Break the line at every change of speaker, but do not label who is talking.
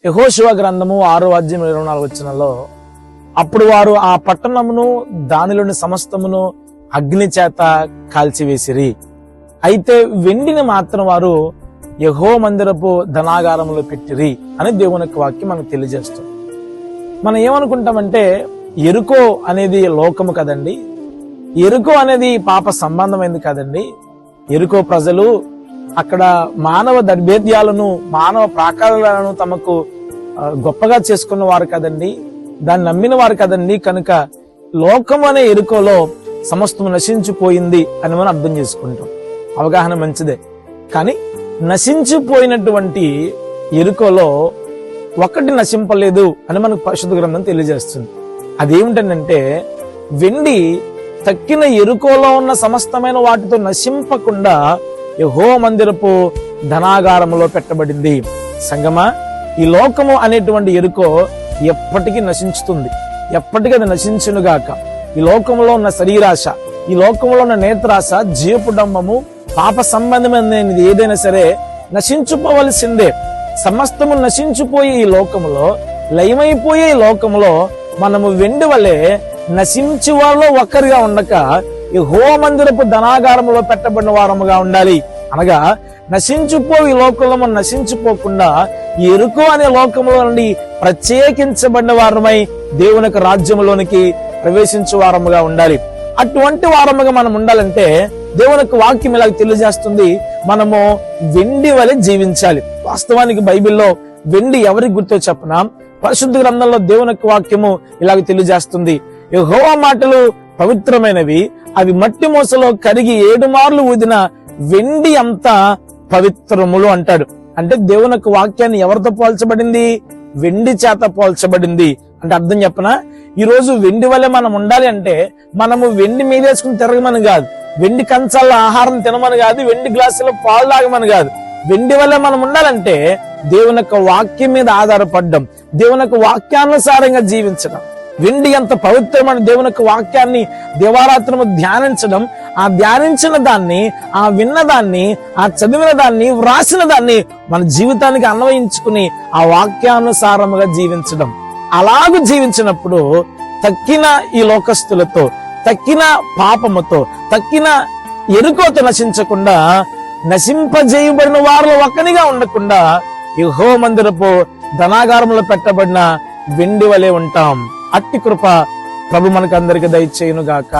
యెహోషువ గ్రంథము 6:24 అప్పుడు వారు ఆ పట్టణమును దానిలోని సమస్తమును అగ్ని చేత కాల్చివేసిరి. అయితే వెండిని మాత్రం వారు యెహోవా మందిరపు ధనాగారంలో పెట్టిరి అని దేవుని యొక్క వాక్యం మనకు తెలియజేస్తుంది. మనం ఏమనుకుంటామంటే యెరికో అనేది లోకము కదండి, యెరికో అనేది పాప సంబంధమైంది కదండి, యెరికో ప్రజలు అక్కడ మానవ దర్భేద్యాలను మానవ ప్రాకారాలను తమకు గొప్పగా చేసుకున్న వారు కదండి, దాన్ని నమ్మిన వారు కదండి, కనుక లోకం అనే యెరికోలో సమస్తము నశించిపోయింది అని మనం అర్థం చేసుకుంటాం. అవగాహన మంచిదే, కానీ నశించిపోయినటువంటి యెరికోలో ఒకటి నశింపలేదు అని మనకు పరిశుద్ధ గ్రంథం తెలియజేస్తుంది. అదేమిటంటే వెండి తక్కిన యెరికోలో ఉన్న సమస్తమైన వాటితో నశింపకుండా యెహోవా మందిరపు ధనాగారములో పెట్టబడింది. సంగమా, ఈ లోకము అనేటువంటి యెరికో ఎప్పటికీ నశించుతుంది, ఎప్పటికీ అది నశించునుగాక. ఈ లోకంలో ఉన్న శరీరాశ, ఈ లోకంలో ఉన్న నేత్రాశ, జీవపుడంబము, పాప సంబంధమైనది ఏదైనా సరే నశించుకోవలసిందే. సమస్తము నశించిపోయే ఈ లోకములో, లయమైపోయే ఈ లోకములో మనము వెండి వలె నశించి వాళ్ళలో ఒక్కరిగా ఉండక యెహోవా మందిరపు ధనాగారములో పెట్టబడిన వారముగా ఉండాలి. అనగా నశించిపోయి లోకంలో మనం నశించిపోకుండా యెరికో అనే లోకంలో నుండి ప్రత్యేకించబడిన వారమై దేవుని యొక్క రాజ్యములోనికి ప్రవేశించే వారముగా ఉండాలి. అటువంటి వారముగా మనం ఉండాలంటే దేవుని యొక్క వాక్యం ఇలాగ తెలియజేస్తుంది, మనము వెండి వలె జీవించాలి. వాస్తవానికి బైబిల్లో వెండి ఎవరికి గుర్తో చెప్పనా, పరిశుద్ధ గ్రంథంలో దేవుని యొక్క వాక్యము ఇలాగ తెలియజేస్తుంది, యెహోవా మాటలు పవిత్రమైనవి, అవి మట్టి మోసలో కరిగి 7 మార్లు ఊదిన వెండి అంతా పవిత్రములు అంటాడు. అంటే దేవుని యొక్క వాక్యాన్ని ఎవరితో పోల్చబడింది? వెండి చేత పోల్చబడింది. అంటే అర్థం చెప్పనా, ఈ రోజు వెండి వల్ల మనం ఉండాలి అంటే మనము వెండి మీదేసుకుని తిరగమని కాదు, వెండి కంచాల ఆహారం తినమని కాదు, వెండి గ్లాసులో పాలు తాగమని కాదు. వెండి వల్ల మనం ఉండాలంటే దేవుని యొక్క వాక్యం మీద ఆధారపడడం, దేవుని యొక్క వాక్యానుసారంగా జీవించడం. వెండి ఎంత పవిత్రమైన దేవుని యొక్క వాక్యాన్ని దివారాత్రము ధ్యానించడం, ఆ ధ్యానించిన దాన్ని, ఆ విన్న దాన్ని, ఆ చదివిన దాన్ని, వ్రాసిన దాన్ని మన జీవితానికి అన్వయించుకుని ఆ వాక్యానుసారముగా జీవించడం. అలాగూ జీవించినప్పుడు తక్కిన ఈ లోకస్తులతో, తక్కిన పాపముతో, తక్కిన యెరికోతో నశించకుండా, నశింపజేయబడిన వారిలో ఒక్కనిగా ఉండకుండా యెహోవా మందిరపు ధనాగారంలో పెట్టబడిన వెండి వలె ఉంటాం. అట్టి కృప ప్రభు మనకు అందరికి దయచేయును గాక.